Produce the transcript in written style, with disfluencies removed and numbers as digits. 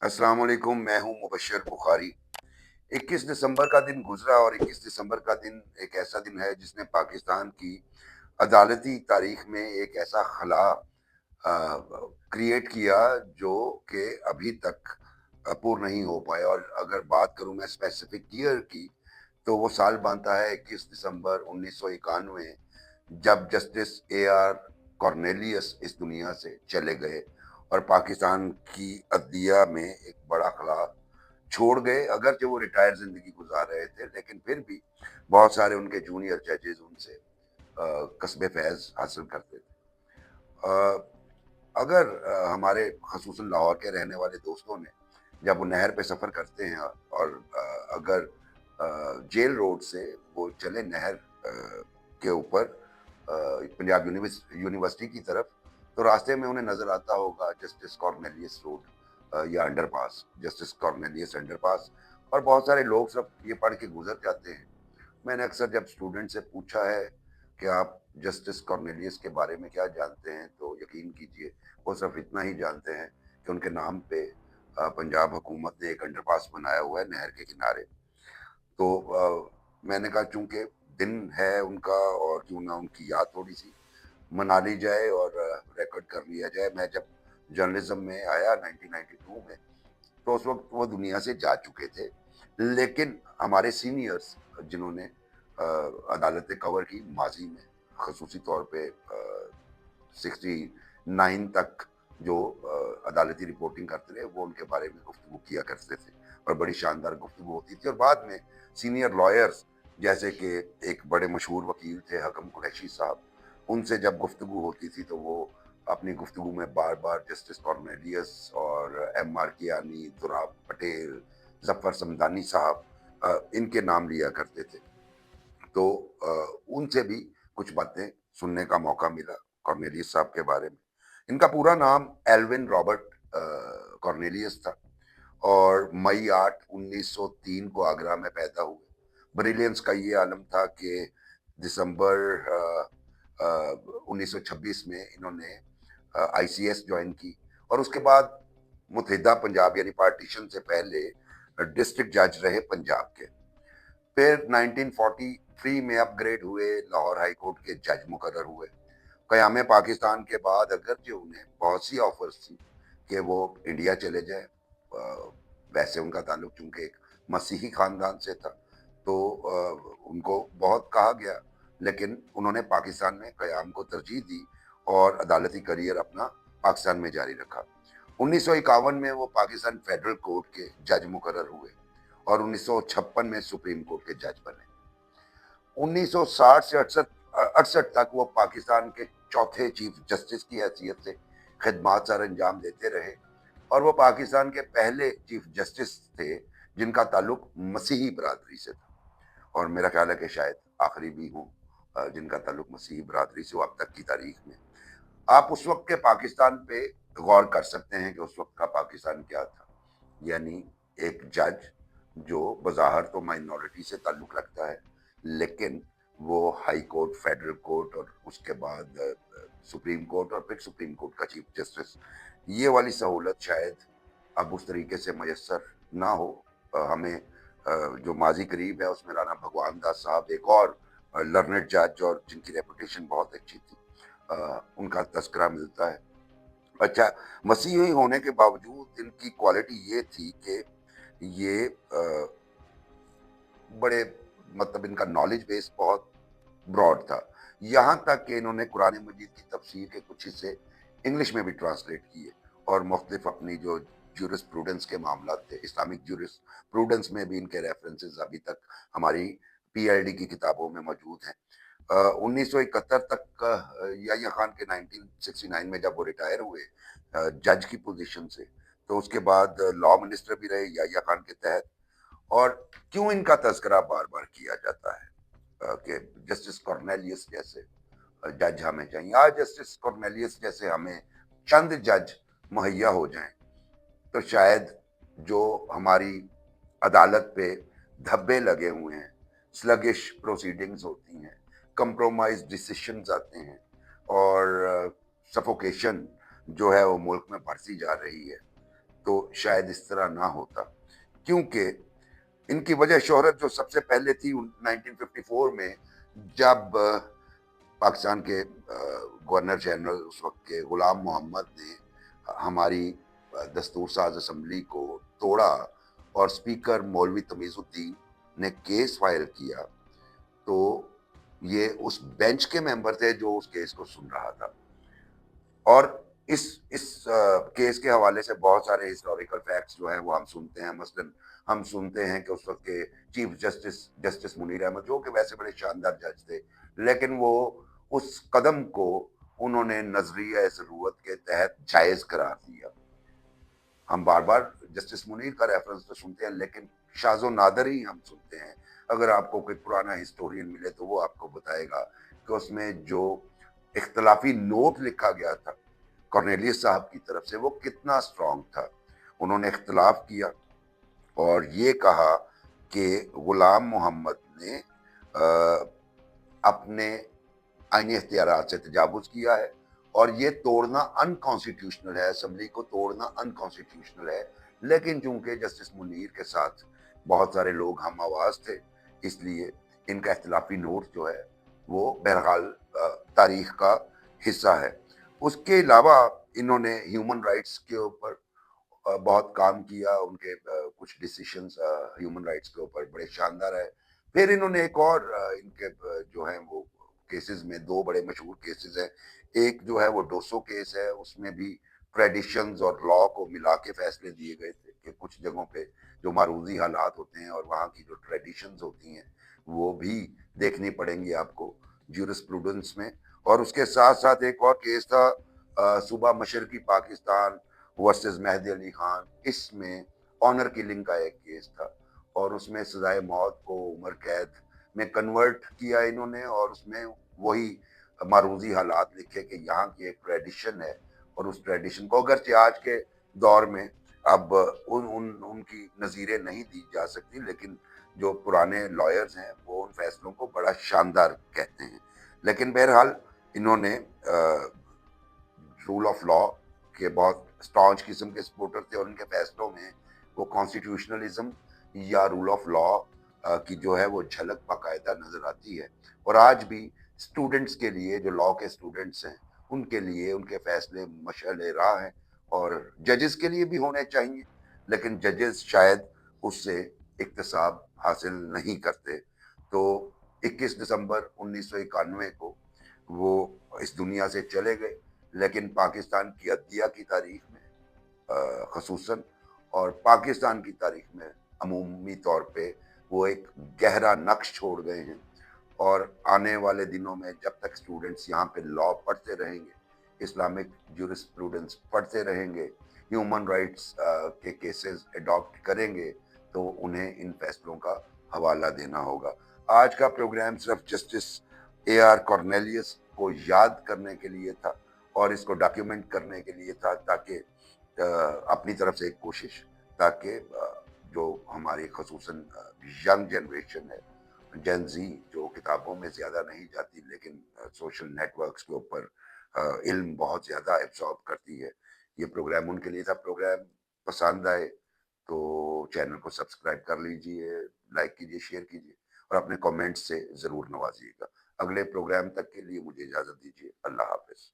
अस्सलाम वालेकुम, मैं हूं मुबशर बुखारी। 21 दिसंबर का दिन गुजरा और 21 दिसंबर का दिन एक ऐसा दिन है जिसने पाकिस्तान की अदालती तारीख में एक ऐसा खला क्रिएट किया जो कि अभी तक पूर्ण नहीं हो पाया। और अगर बात करूं मैं स्पेसिफिक ईयर की, तो वो साल बनता है 21 दिसंबर 1991, जब जस्टिस ए आर कॉर्नेलियस इस दुनिया से चले गए और पाकिस्तान की अदलिया में एक बड़ा खला छोड़ गए। अगरचे वो रिटायर जिंदगी गुजार रहे थे, लेकिन फिर भी बहुत सारे उनके जूनियर जजेस उनसे कस्बे फैज हासिल करते थे। अगर हमारे खसूसन लाहौर के रहने वाले दोस्तों ने, जब वो नहर पे सफ़र करते हैं और अगर जेल रोड से वो चले नहर के ऊपर पंजाब यूनिवर्सिटी की तरफ, तो रास्ते में उन्हें नज़र आता होगा जस्टिस कॉर्नेलियस रोड या अंडरपास, जस्टिस कॉर्नेलियस अंडरपास। और बहुत सारे लोग सब ये पढ़ के गुजर जाते हैं। मैंने अक्सर जब स्टूडेंट से पूछा है कि आप जस्टिस कॉर्नेलियस के बारे में क्या जानते हैं, तो यकीन कीजिए वो सिर्फ इतना ही जानते हैं कि उनके नाम पे पंजाब हुकूमत ने एक अंडरपास बनाया हुआ है नहर के किनारे। तो मैंने कहा चूंकि दिन है उनका, और क्यों ना उनकी याद थोड़ी सी मना ली जाए और रिकॉर्ड कर लिया जाए। मैं जब जर्नलिज्म में आया 1992 में, तो उस वक्त वो दुनिया से जा चुके थे। लेकिन हमारे सीनियर्स जिन्होंने अदालतें कवर की माजी में, खसूसी तौर पे 69 तक जो अदालती रिपोर्टिंग करते रहे, वो उनके बारे में गुफ्तगू किया करते थे और बड़ी शानदार गुफ्तगू होती थी। और बाद में सीनियर लॉयर्स, जैसे कि एक बड़े मशहूर वकील थे हकम कुरैशी साहब, उनसे जब गुफ्तगू होती थी तो वो अपनी गुफ्तगू में बार बार जस्टिस कॉर्नेलियस और एम आर कियानी, दुराब पटेल, जफर समदानी साहब, इनके नाम लिया करते थे। तो उनसे भी कुछ बातें सुनने का मौका मिला कॉर्नेलियस साहब के बारे में। इनका पूरा नाम एल्विन रॉबर्ट कॉर्नेलियस था और मई 8 1903 को आगरा में पैदा हुए। ब्रिलियंस का ये आलम था कि दिसंबर 1926 में इन्होंने आईसीएस ज्वाइन की और उसके बाद मुत्तहिदा पंजाब यानी पार्टीशन से पहले डिस्ट्रिक्ट जज रहे पंजाब के। फिर 1943 में अपग्रेड हुए, लाहौर हाई कोर्ट के जज मुकर्रर हुए। क़याम पाकिस्तान के बाद अगरचे उन्हें बहुत सी ऑफर्स थी कि वो इंडिया चले जाए, वैसे उनका ताल्लुक चूंकि एक मसीही खानदान से था, तो उनको बहुत कहा गया, लेकिन उन्होंने पाकिस्तान में क़याम को तरजीह दी और अदालती करियर अपना पाकिस्तान में जारी रखा। 1951 में वो पाकिस्तान फेडरल कोर्ट के जज मुकर्रर हुए और 1956 में सुप्रीम कोर्ट के जज बने। 1960 से 68 तक वो पाकिस्तान के चौथे चीफ जस्टिस की हैसियत से खिदमात सर अंजाम देते रहे और वो पाकिस्तान के पहले चीफ जस्टिस थे जिनका ताल्लुक मसीही बरादरी से था, और मेरा ख्याल है कि शायद आखिरी भी हूँ जिनका ताल्लुक मसीही बरादरी से अब तक की तारीख में। आप उस वक्त के पाकिस्तान पे गौर कर सकते हैं कि उस वक्त का पाकिस्तान क्या था। यानी एक जज जो बज़ाहिर तो माइनॉरिटी से ताल्लुक रखता है, लेकिन वो हाई कोर्ट, फेडरल कोर्ट और उसके बाद सुप्रीम कोर्ट और फिर सुप्रीम कोर्ट का चीफ जस्टिस, ये वाली सहूलत शायद अब उस तरीके से मैसर ना हो। हमें जो माजी करीब है उसमें राना भगवान दास साहब, एक और लर्नड जज और जिनकी रेपुटेशन बहुत अच्छी थी, उनका तस्करा मिलता है। अच्छा, मसीही होने के बावजूद इनकी क्वालिटी ये थी कि ये बड़े, मतलब इनका नॉलेज बेस बहुत ब्रॉड था। यहाँ तक कि इन्होंने कुरान मजीद की तफसीर के कुछ हिस्से इंग्लिश में भी ट्रांसलेट किए और मुख्तलिफ अपनी जो जूरिस्प्रूडेंस के मामला थे, इस्लामिक जूरिस्प्रूडेंस में भी इनके रेफरेंसेस अभी तक हमारी पीएलडी की किताबों में मौजूद हैं। 1971 तक याह्या खान के 1969 में जब वो रिटायर हुए जज की पोजीशन से, तो उसके बाद लॉ मिनिस्टर भी रहे याह्या खान के तहत। और क्यों इनका तस्करा बार बार किया जाता है कि जस्टिस कॉर्नेलियस जैसे जज हमें चाहिए। आज जस्टिस कॉर्नेलियस जैसे हमें चंद जज मुहैया हो जाएं, तो शायद जो हमारी अदालत पे धब्बे लगे हुए हैं, स्लगिश प्रोसीडिंग्स होती हैं, कंप्रोमाइज डिसीशंस आते हैं और सफोकेशन जो है वो मुल्क में बढ़ती जा रही है, تو شاید اس طرح نہ ہوتا، کیونکہ ان کی وجہ شہرت جو سب سے پہلے تھی 1954 میں، جب پاکستان کے گورنر جنرل اس وقت کے غلام محمد نے ہماری دستور ساز اسمبلی کو توڑا اور اسپیکر مولوی تمیز الدین نے کیس فائل کیا، تو یہ اس بینچ کے ممبر تھے جو اس کیس کو سن رہا تھا، اور اس کیس کے حوالے سے بہت سارے ہسٹوریکل فیکٹس جو ہیں وہ ہم سنتے ہیں. مثلاً ہم سنتے ہیں کہ اس وقت کے چیف جسٹس منیر احمد، جو کہ ویسے بڑے شاندار جج تھے، لیکن وہ اس قدم کو انہوں نے نظریہ ضرورت کے تحت جائز قرار دیا. ہم بار بار جسٹس منیر کا ریفرنس تو سنتے ہیں، لیکن شاذ و نادر ہی ہم سنتے ہیں. اگر آپ کو کوئی پرانا ہسٹورین ملے تو وہ آپ کو بتائے گا کہ اس میں جو اختلافی نوٹ لکھا گیا تھا کارنیلیس صاحب کی طرف سے، وہ کتنا اسٹرانگ تھا. انہوں نے اختلاف کیا اور یہ کہا کہ غلام محمد نے اپنے آئینی اختیارات سے تجاوز کیا ہے اور یہ توڑنا انکانسٹیٹیوشنل ہے، اسمبلی کو توڑنا انکانسٹیٹیوشنل ہے. لیکن چونکہ جسٹس منیر کے ساتھ بہت سارے لوگ ہم آواز تھے، اس لیے ان کا اختلافی نوٹ جو ہے وہ بہرحال تاریخ کا حصہ ہے. اس کے علاوہ انہوں نے ہیومن رائٹس کے اوپر بہت کام کیا. ان کے کچھ ڈیسیشنز ہیومن رائٹس کے اوپر بڑے شاندار ہے. پھر انہوں نے ایک اور ان کے جو ہیں وہ کیسز میں دو بڑے مشہور کیسز ہیں. ایک جو ہے وہ ڈوسو کیس ہے، اس میں بھی ٹریڈیشنز اور لا کو ملا کے فیصلے دیے گئے تھے کہ کچھ جگہوں پہ جو معروضی حالات ہوتے ہیں اور وہاں کی جو ٹریڈیشنز ہوتی ہیں وہ بھی دیکھنی پڑیں گی آپ کو جیورسپروڈنس میں. اور اس کے ساتھ ساتھ ایک اور کیس تھا صوبہ مشرقی پاکستان ورسز مہدی علی خان. اس میں آنر کلنگ کا ایک کیس تھا اور اس میں سزائے موت کو عمر قید میں کنورٹ کیا انہوں نے، اور اس میں وہی معروضی حالات لکھے کہ یہاں کی ایک ٹریڈیشن ہے اور اس ٹریڈیشن کو اگرچہ آج کے دور میں اب ان کی نظیریں نہیں دی جا سکتی، لیکن جو پرانے لائرز ہیں وہ ان فیصلوں کو بڑا شاندار کہتے ہیں. لیکن بہرحال انہوں نے رول آف لا کے بہت اسٹانچ قسم کے سپورٹر تھے، اور ان کے فیصلوں میں وہ کانسٹیٹیوشنلزم یا رول آف لا کی جو ہے وہ جھلک باقاعدہ نظر آتی ہے. اور آج بھی اسٹوڈنٹس کے لیے، جو لا کے اسٹوڈنٹس ہیں، ان کے لیے ان کے فیصلے مشعل راہ ہیں، اور ججز کے لیے بھی ہونے چاہیے، لیکن ججز شاید اس سے اکتساب حاصل نہیں کرتے. تو 21 دسمبر 1991 کو وہ اس دنیا سے چلے گئے، لیکن پاکستان کی عدلیہ کی تاریخ میں خصوصاً اور پاکستان کی تاریخ میں عمومی طور پہ وہ ایک گہرا نقش چھوڑ گئے ہیں. اور آنے والے دنوں میں جب تک اسٹوڈنٹس یہاں پہ لا پڑھتے رہیں گے، اسلامک جورسپروڈنس پڑھتے رہیں گے، ہیومن رائٹس کے کیسز اڈاپٹ کریں گے، تو انہیں ان فیصلوں کا حوالہ دینا ہوگا. آج کا پروگرام صرف جسٹس اے آر کارنیلیس کو یاد کرنے کے لیے تھا اور اس کو ڈاکیومنٹ کرنے کے لیے تھا، تاکہ اپنی طرف سے ایک کوشش، تاکہ جو ہماری خصوصاً ینگ جنریشن ہے، جین زی، جو کتابوں میں زیادہ نہیں جاتی لیکن سوشل نیٹ ورکس کے اوپر علم بہت زیادہ ایبسارب کرتی ہے، یہ پروگرام ان کے لیے تھا. پروگرام پسند آئے تو چینل کو سبسکرائب کر لیجئے، لائک کیجئے، شیئر کیجئے اور اپنے کامنٹس سے ضرور نوازیے گا. اگلے پروگرام تک کے لیے مجھے اجازت دیجیے. اللہ حافظ.